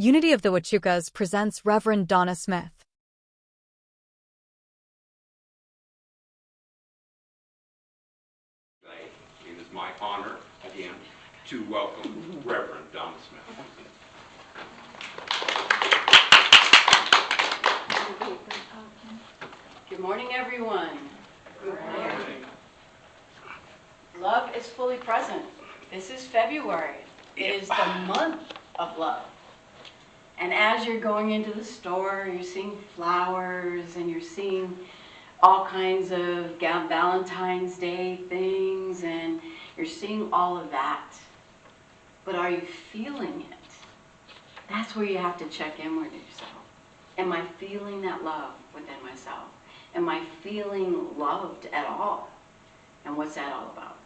Unity of the Huachucas presents Reverend Donna Smith. It is my honor, again, to welcome Reverend Donna Smith. Good morning, everyone. Good morning. Love is fully present. This is February. It is the month of love. And as you're going into the store, you're seeing flowers and you're seeing all kinds of Valentine's Day things and you're seeing all of that. But are you feeling it? That's where you have to check in with yourself. Am I feeling that love within myself? Am I feeling loved at all? And what's that all about?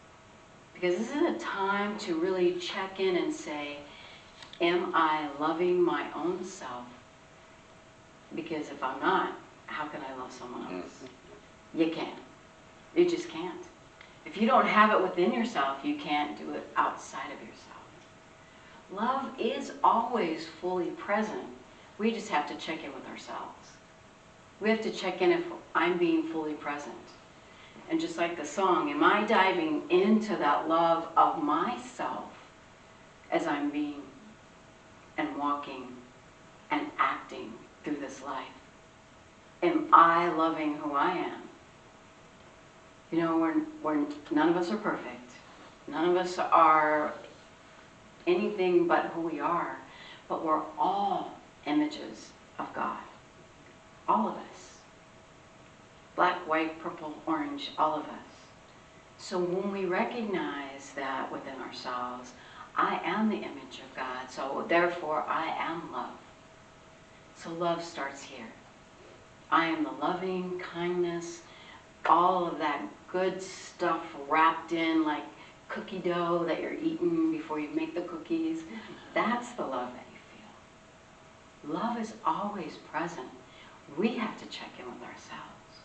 Because this is a time to really check in and say, am I loving my own self? Because if I'm not, how can I love someone else? You can't. You just can't. If you don't have it within yourself, you can't do it outside of yourself. Love is always fully present. We just have to check in with ourselves. We have to check in if I'm being fully present. And just like the song, am I diving into that love of myself as I'm being and walking and acting through this life? Am I loving who I am? You know, none of us are perfect. None of us are anything but who we are. But we're all images of God. All of us. Black, white, purple, orange, all of us. So when we recognize that within ourselves, I am the image of God, so therefore I am love. So love starts here. I am the loving kindness, all of that good stuff wrapped in like cookie dough that you're eating before you make the cookies. That's the love that you feel. Love is always present. We have to check in with ourselves.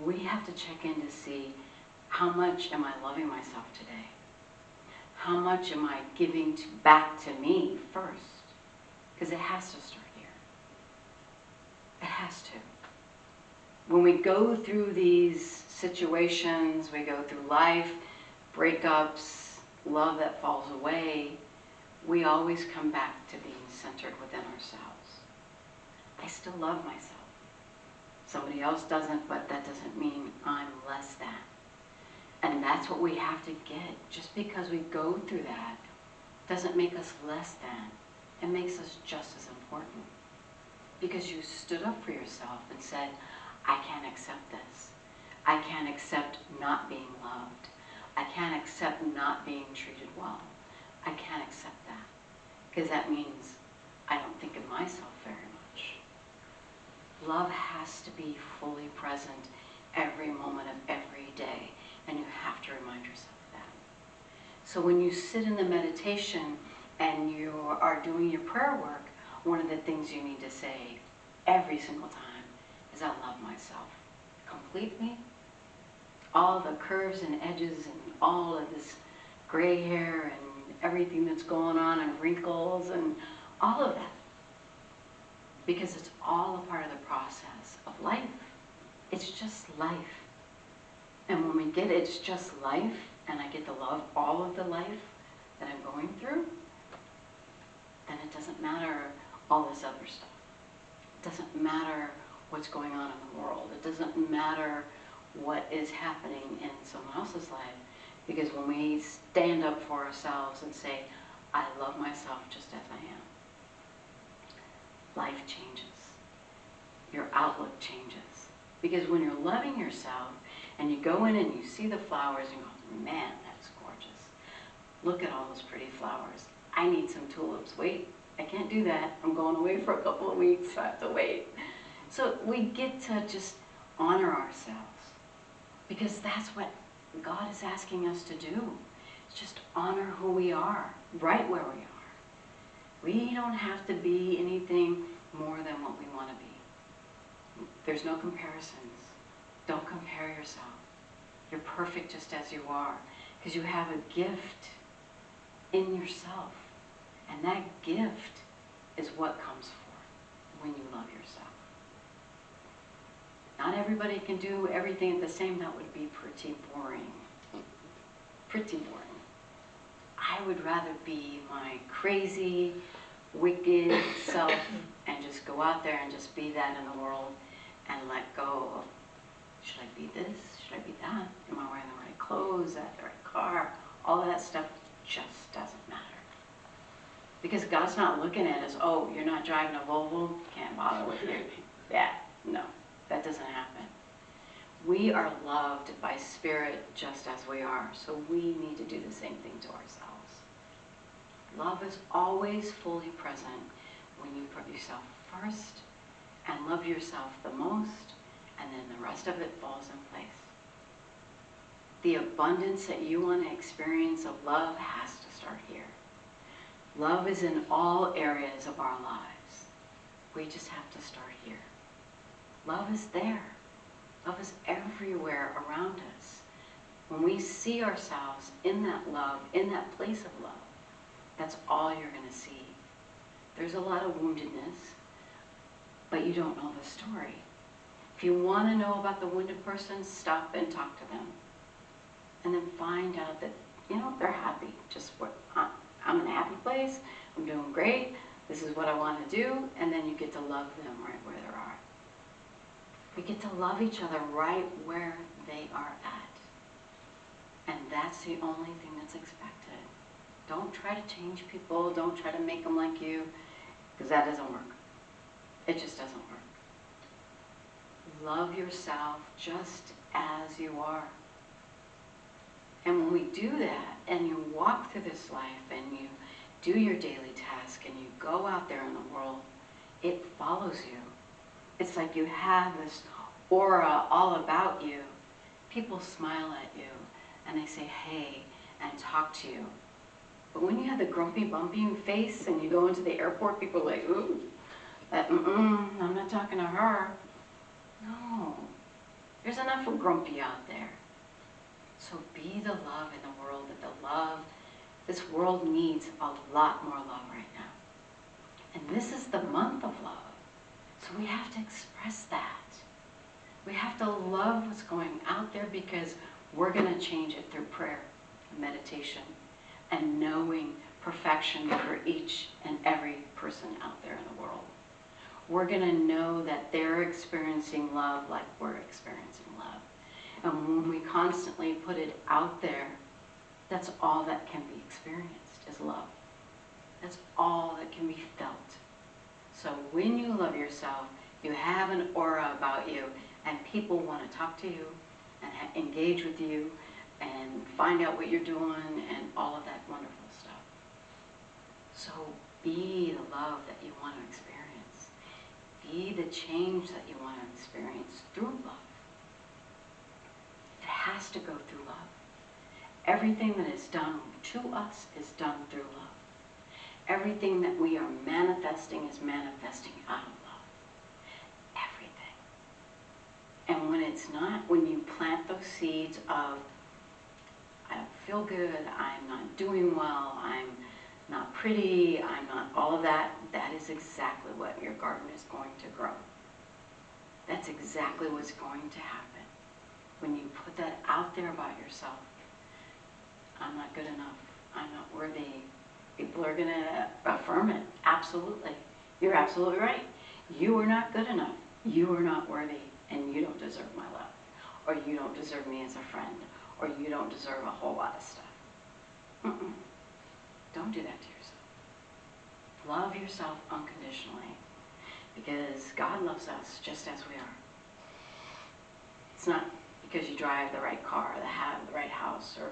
We have to check in to see how much am I loving myself today? How much am I giving back to me first? Because it has to start here. It has to. When we go through these situations, we go through life, breakups, love that falls away, we always come back to being centered within ourselves. I still love myself. Somebody else doesn't, but that doesn't mean I'm less than. And that's what we have to get. Just because we go through that doesn't make us less than. It makes us just as important. Because you stood up for yourself and said, I can't accept this. I can't accept not being loved. I can't accept not being treated well. I can't accept that. Because that means I don't think of myself very much. Love has to be fully present every moment of every day. And you have to remind yourself of that. So when you sit in the meditation and you are doing your prayer work, one of the things you need to say every single time is I love myself completely. All the curves and edges and all of this gray hair and everything that's going on and wrinkles and all of that. Because it's all a part of the process of life. It's just life. And when we get it's just life, and I get to love all of the life that I'm going through, then it doesn't matter all this other stuff. It doesn't matter what's going on in the world. It doesn't matter what is happening in someone else's life. Because when we stand up for ourselves and say, I love myself just as I am, life changes. Your outlook changes. Because when you're loving yourself and you go in and you see the flowers and go, man, that's gorgeous. Look at all those pretty flowers. I need some tulips. Wait, I can't do that. I'm going away for a couple of weeks. So I have to wait. So we get to just honor ourselves. Because that's what God is asking us to do. It's just honor who we are, right where we are. We don't have to be anything more than what we want to be. There's no comparisons. Don't compare yourself. You're perfect just as you are. Because you have a gift in yourself. And that gift is what comes forth when you love yourself. Not everybody can do everything at the same. That would be pretty boring. Pretty boring. I would rather be my crazy, wicked self and just go out there and just be that in the world and let go of, should I be this? Should I be that? Am I wearing the right clothes? At the right car? All that stuff just doesn't matter. Because God's not looking at us, oh, you're not driving a Volvo, can't bother with you. Yeah, no, that doesn't happen. We are loved by Spirit just as we are, so we need to do the same thing to ourselves. Love is always fully present when you put yourself first and love yourself the most, and then the rest of it falls in place. The abundance that you want to experience of love has to start here. Love is in all areas of our lives. We just have to start here. Love is there. Love is everywhere around us. When we see ourselves in that love, in that place of love, that's all you're going to see. There's a lot of woundedness, but you don't know the story. If you want to know about the wounded person, stop and talk to them. And then find out that, they're happy. Just what I'm in a happy place. I'm doing great. This is what I want to do. And then you get to love them right where they are. We get to love each other right where they are at. And that's the only thing that's expected. Don't try to change people. Don't try to make them like you, because that doesn't work. It just doesn't work. Love yourself just as you are. And when we do that, and you walk through this life, and you do your daily task, and you go out there in the world, it follows you. It's like you have this aura all about you. People smile at you, and they say, hey, and talk to you. But when you have the grumpy, bumpy face, and you go into the airport, people are like, ooh, I'm not talking to her. No, there's enough of grumpy out there. So be the love in the world, this world needs a lot more love right now. And this is the month of love. So we have to express that. We have to love what's going out there, because we're going to change it through prayer and meditation and knowing perfection for each and every person out there in the world. We're going to know that they're experiencing love like we're experiencing love. And when we constantly put it out there, that's all that can be experienced is love. That's all that can be felt. So when you love yourself, you have an aura about you, and people want to talk to you and engage with you and find out what you're doing and all of that wonderful stuff. So be the love that you want to experience. Be the change that you want to experience through love. It has to go through love. Everything that is done to us is done through love. Everything that we are manifesting is manifesting out of love. Everything. And when it's not, when you plant those seeds of, I don't feel good, I'm not doing well, I'm not pretty, I'm not all of that, that is exactly what your garden is going to grow. That's exactly what's going to happen. When you put that out there about yourself, I'm not good enough, I'm not worthy, people are going to affirm it. Absolutely. You're absolutely right. You are not good enough. You are not worthy, and you don't deserve my love. Or you don't deserve me as a friend. Or you don't deserve a whole lot of stuff. Don't do that to yourself. Love yourself unconditionally, because God loves us just as we are. It's not because you drive the right car, or have the right house, or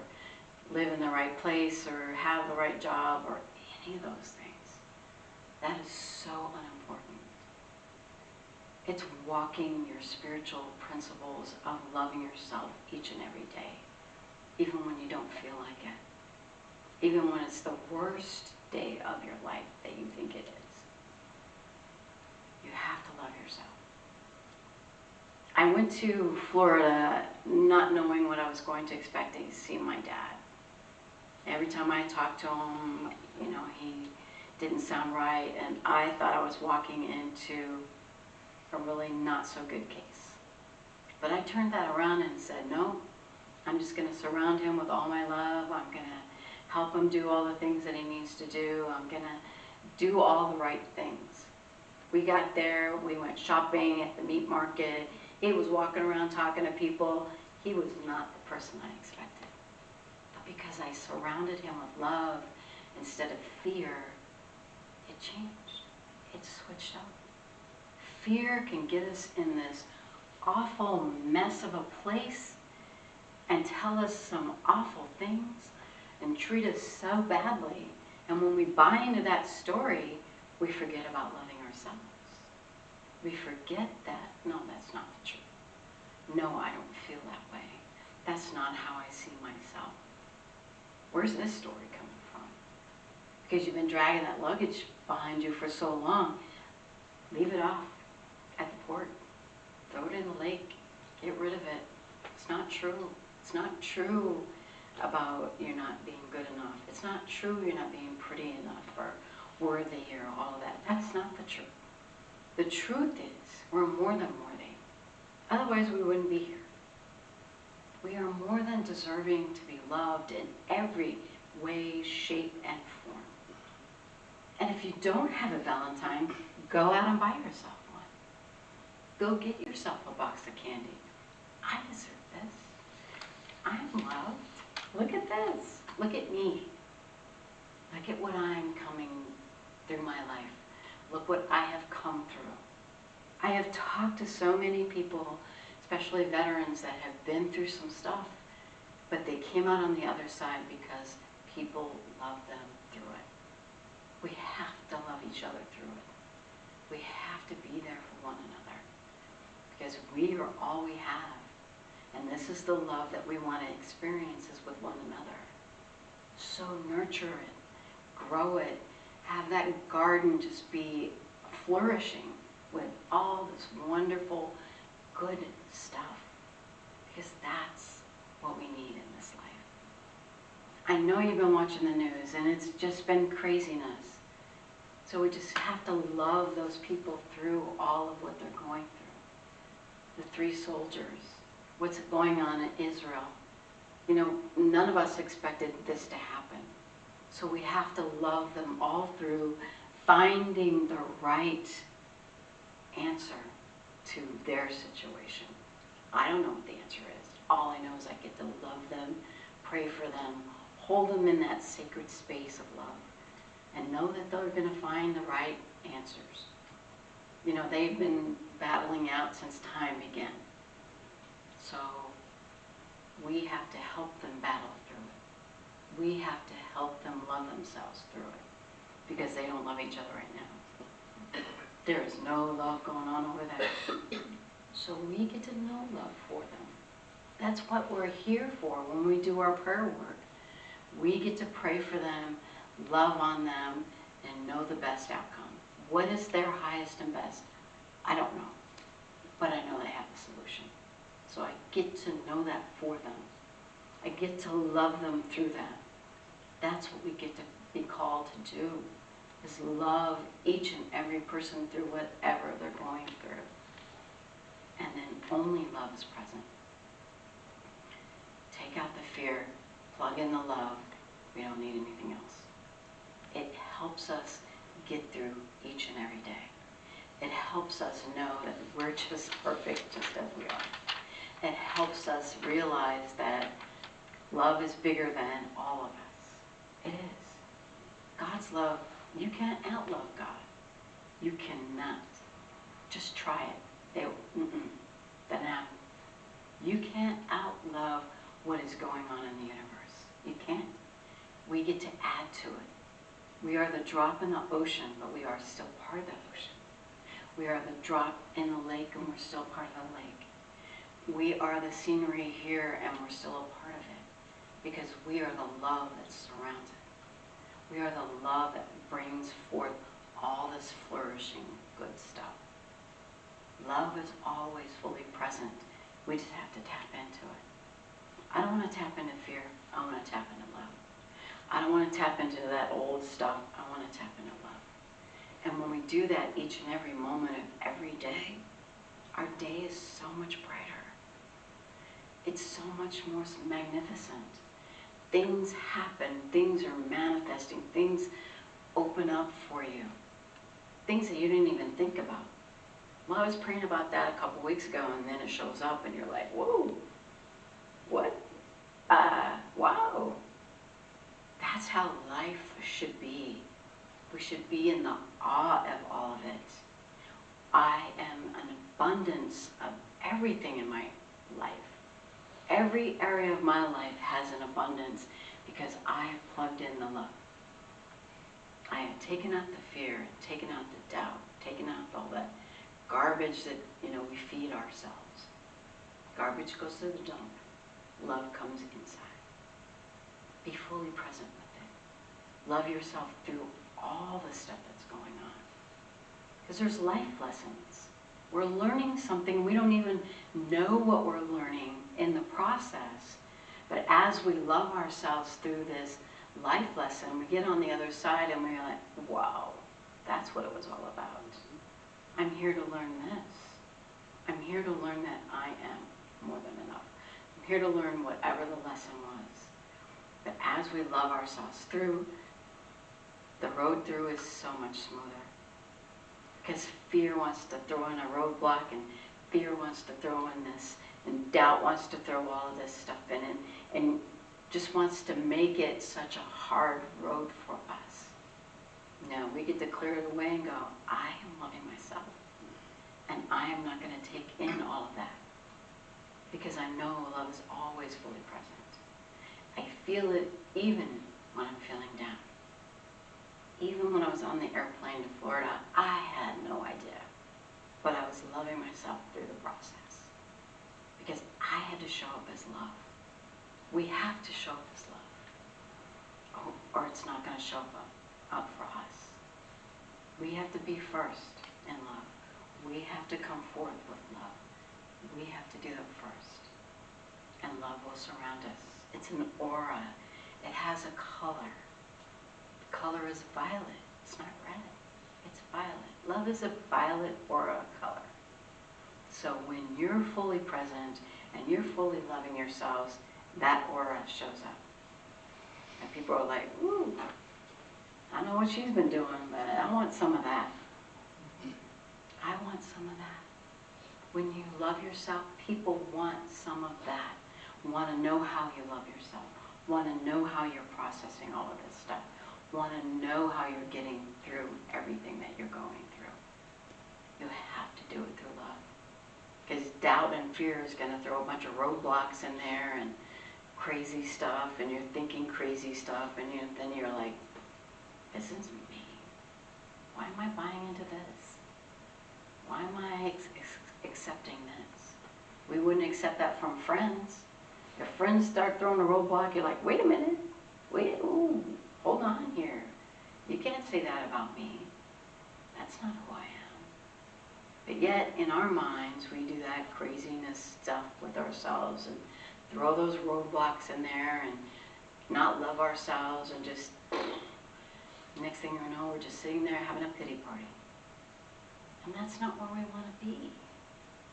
live in the right place, or have the right job, or any of those things. That is so unimportant. It's walking your spiritual principles of loving yourself each and every day, even when you don't feel like it. Even when it's the worst day of your life that you think it is. You have to love yourself. I went to Florida not knowing what I was going to expect to see my dad. Every time I talked to him, didn't sound right, and I thought I was walking into a really not so good case. But I turned that around and said, no, I'm just going to surround him with all my love. I'm going to help him do all the things that he needs to do. I'm going to do all the right things. We got there, we went shopping at the meat market. He was walking around talking to people. He was not the person I expected. But because I surrounded him with love instead of fear, it changed. It switched up. Fear can get us in this awful mess of a place and tell us some awful things and treat us so badly. And when we buy into that story, we forget about loving ourselves. We forget that, no, that's not the truth. No, I don't feel that way. That's not how I see myself. Where's this story coming from? Because you've been dragging that luggage behind you for so long. Leave it off at the port. Throw it in the lake. Get rid of it. It's not true. It's not true about you're not being good enough. It's not true you're not being pretty enough or worthy or all of that. That's not the truth. The truth is we're more than worthy. Otherwise we wouldn't be here. We are more than deserving to be loved in every way, shape, and form. And if you don't have a Valentine, go out and buy yourself one. Go get yourself a box of candy. I deserve this. I'm loved. Look at this. Look at me. Look at what I'm coming through my life. Look what I have come through. I have talked to so many people, especially veterans that have been through some stuff, but they came out on the other side because people love them through it. We have to love each other through it. We have to be there for one another because we are all we have. And this is the love that we want to experience is with one another. So nurture it, grow it, have that garden just be flourishing with all this wonderful, good stuff. Because that's what we need in this life. I know you've been watching the news and it's just been craziness. So we just have to love those people through all of what they're going through. The 3 soldiers. What's going on in Israel. You know, none of us expected this to happen. So we have to love them all through finding the right answer to their situation. I don't know what the answer is. All I know is I get to love them, pray for them, hold them in that sacred space of love, and know that they're going to find the right answers. You know, they've been battling out since time began. So we have to help them battle through it. We have to help them love themselves through it because they don't love each other right now. There is no love going on over there. So we get to know love for them. That's what we're here for when we do our prayer work. We get to pray for them, love on them, and know the best outcome. What is their highest and best? I don't know. But I know they have the solution. So I get to know that for them. I get to love them through that. That's what we get to be called to do, is love each and every person through whatever they're going through. And then only love is present. Take out the fear, plug in the love. We don't need anything else. It helps us get through each and every day. It helps us know that we're just perfect just as we are. It helps us realize that love is bigger than all of us. It is. God's love, you can't outlove God. You cannot. Just try it. Doesn't happen. You can't outlove what is going on in the universe. You can't. We get to add to it. We are the drop in the ocean, but we are still part of the ocean. We are the drop in the lake, and we're still part of the lake. We are the scenery here, and we're still a part of it, because we are the love that surrounds it. We are the love that brings forth all this flourishing good stuff. Love is always fully present. We just have to tap into it. I don't want to tap into fear. I want to tap into love. I don't want to tap into that old stuff. I want to tap into love. do that each and every moment of every day, our day is so much brighter. It's so much more magnificent. Things happen, things are manifesting, things open up for you. Things that you didn't even think about. Well, I was praying about that a couple weeks ago, and then it shows up and you're like, whoa, what? Wow. That's how life should be. We should be in the awe of all of it. I am an abundance of everything in my life. Every area of my life has an abundance because I have plugged in the love. I have taken out the fear, taken out the doubt, taken out all that garbage that, we feed ourselves. Garbage goes to the dump. Love comes inside. Be fully present with it. Love yourself through all the stuff that's going on. Because there's life lessons. We're learning something. We don't even know what we're learning in the process. But as we love ourselves through this life lesson, we get on the other side and we're like, wow, that's what it was all about. I'm here to learn this. I'm here to learn that I am more than enough. I'm here to learn whatever the lesson was. But as we love ourselves through, the road through is so much smoother. Because fear wants to throw in a roadblock, and fear wants to throw in this, and doubt wants to throw all of this stuff in, and just wants to make it such a hard road for us. No, we get to clear it away and go, I am loving myself. And I am not going to take in all of that. Because I know love is always fully present. I feel it even when I'm feeling down. Even when I was on the airplane to Florida, I had no idea. But I was loving myself through the process. Because I had to show up as love. We have to show up as love. Or it's not going to show up for us. We have to be first in love. We have to come forth with love. We have to do it first. And love will surround us. It's an aura. It has a color. The color is violet. It's not red. It's violet. Love is a violet aura color. So when you're fully present and you're fully loving yourselves, that aura shows up. And people are like, ooh, I know what she's been doing, but I want some of that. I want some of that. When you love yourself, people want some of that. Want to know how you love yourself. Want to know how you're processing all of this stuff. Want to know how you're getting through everything that you're going through. You have to do it through love. Because doubt and fear is going to throw a bunch of roadblocks in there and crazy stuff, and you're thinking crazy stuff, and then you're like, this isn't me. Why am I buying into this? Why am I accepting this? We wouldn't accept that from friends. If friends start throwing a roadblock, you're like, wait a minute. Ooh, hold on here. You can't say that about me. That's not who I am. But yet, in our minds, we do that craziness stuff with ourselves and throw those roadblocks in there and not love ourselves, and just, next thing you know, we're just sitting there having a pity party. And that's not where we want to be.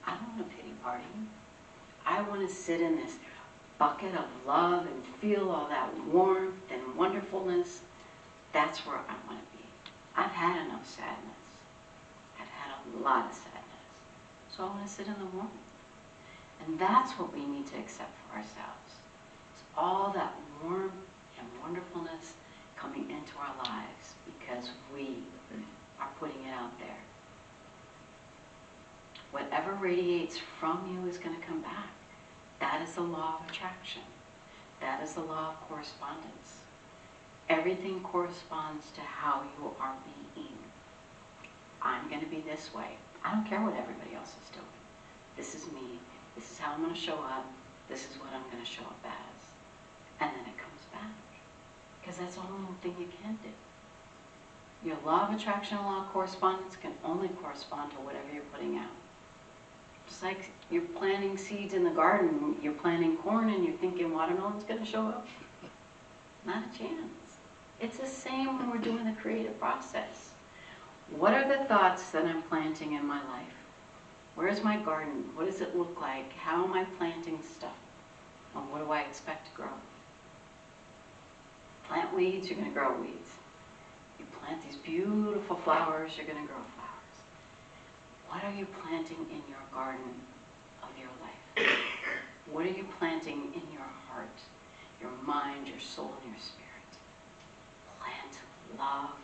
I don't want a pity party. I want to sit in this bucket of love and feel all that warmth and wonderfulness. That's where I want to be. I've had enough sadness. I've had a lot of sadness. So I want to sit in the warmth. And that's what we need to accept for ourselves. It's all that warmth and wonderfulness coming into our lives because we are putting it out there. Whatever radiates from you is going to come back. That is the law of attraction. That is the law of correspondence. Everything corresponds to how you are being. I'm going to be this way. I don't care what everybody else is doing. This is me. This is how I'm going to show up. This is what I'm going to show up as. And then it comes back. Because that's the only thing you can do. Your law of attraction and law of correspondence can only correspond to whatever you're putting out. Just like you're planting seeds in the garden, you're planting corn and you're thinking watermelon's going to show up. Not a chance. It's the same when we're doing the creative process. What are the thoughts that I'm planting in my life? Where's my garden? What does it look like? How am I planting stuff? And what do I expect to grow? Plant weeds, you're going to grow weeds. You plant these beautiful flowers, you're going to grow flowers. What are you planting in your garden of your life? What are you planting in your heart, your mind, your soul, and your spirit? Plant love,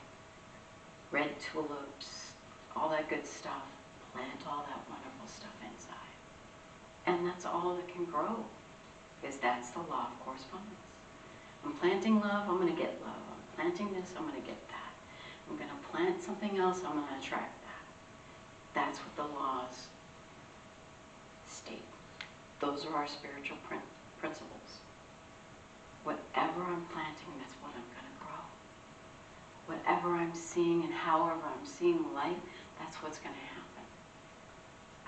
red tulips, all that good stuff. Plant all that wonderful stuff inside. And that's all that can grow, because that's the law of correspondence. I'm planting love, I'm going to get love. I'm planting this, I'm going to get that. I'm going to plant something else, I'm going to attract that. That's what the laws state. Those are our spiritual principles. Whatever I'm planting, that's what I'm going to grow. Whatever I'm seeing and however I'm seeing life, that's what's going to happen.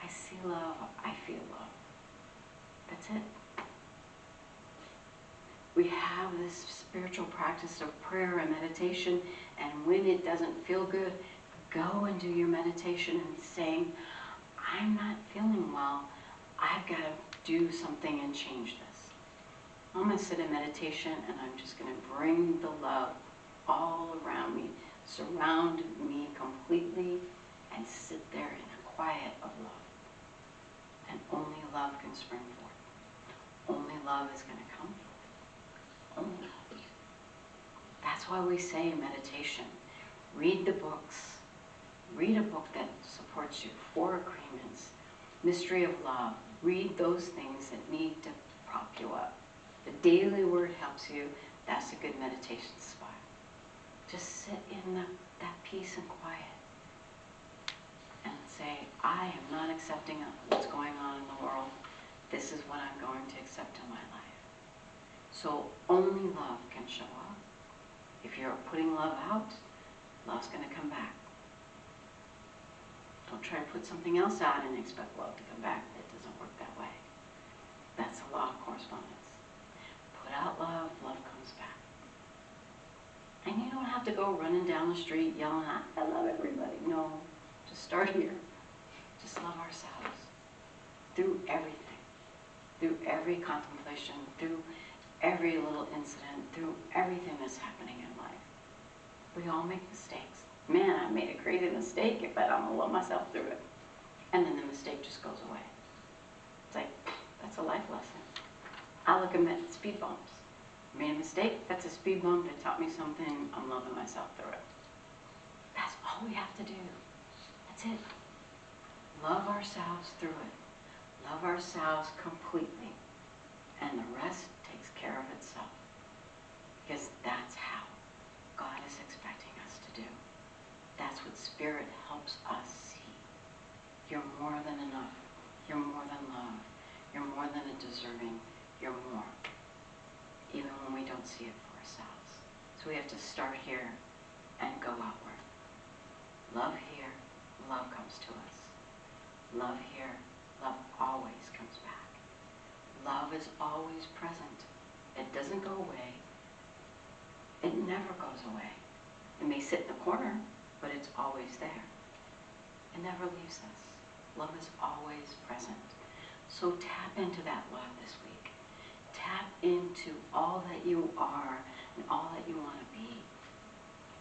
I see love, I feel love. That's it. We have this spiritual practice of prayer and meditation, and when it doesn't feel good, go and do your meditation and saying, I'm not feeling well, I've got to do something and change this. I'm going to sit in meditation and I'm just going to bring the love all around me, surround me completely, and sit there in a quiet of love. And only love can spring forth. Only love is going to come forth. Only love. That's why we say in meditation, read the books. Read a book that supports you. Four Agreements, Mystery of Love. Read those things that need to prop you up. The daily word helps you. That's a good meditation spot. Just sit in that peace and quiet and say, I am not accepting what's going on in the world. This is what I'm going to accept in my life. So only love can show up. If you're putting love out, love's going to come back. Don't try to put something else out and expect love to come back. It doesn't work that way. That's the law of correspondence. Put out love, love comes back. And you don't have to go running down the street yelling, I love everybody. No, just start here. Just love ourselves. Through everything. Through every contemplation. Through every little incident. Through everything that's happening in life. We all make mistakes. Man, I made a crazy mistake, but I'm going to love myself through it. And then the mistake just goes away. It's like, that's a life lesson. I look at speed bumps. Made a mistake, that's a speed bump that taught me something, I'm loving myself through it. That's all we have to do. That's it. Love ourselves through it. Love ourselves completely. And the rest takes care of itself. Because that's how God is expecting us to do. That's what Spirit helps us see. You're more than enough. You're more than love. You're more than a deserving. You're more. Even when we don't see it for ourselves. So we have to start here and go outward. Love here, love comes to us. Love here, love always comes back. Love is always present. It doesn't go away. It never goes away. It may sit in the corner, but it's always there. It never leaves us. Love is always present. So tap into that love this week. Tap into all that you are and all that you want to be.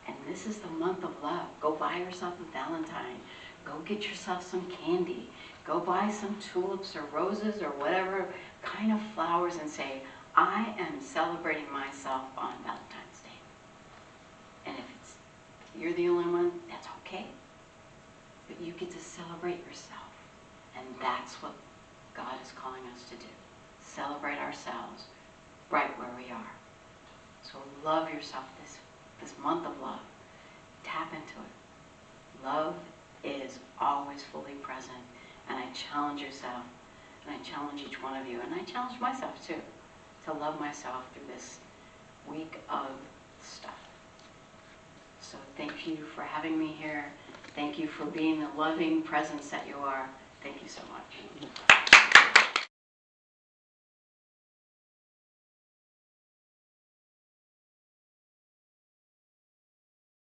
And this is the month of love. Go buy yourself a Valentine. Go get yourself some candy. Go buy some tulips or roses or whatever kind of flowers and say, I am celebrating myself on Valentine's Day. And if you're the only one, that's okay. But you get to celebrate yourself. And that's what God is calling us to do. Celebrate ourselves right where we are. So love yourself this month of love. Tap into it. Love is always fully present. And I challenge yourself, and I challenge each one of you, and I challenge myself too, to love myself through this week of stuff. So thank you for having me here. Thank you for being the loving presence that you are. Thank you so much.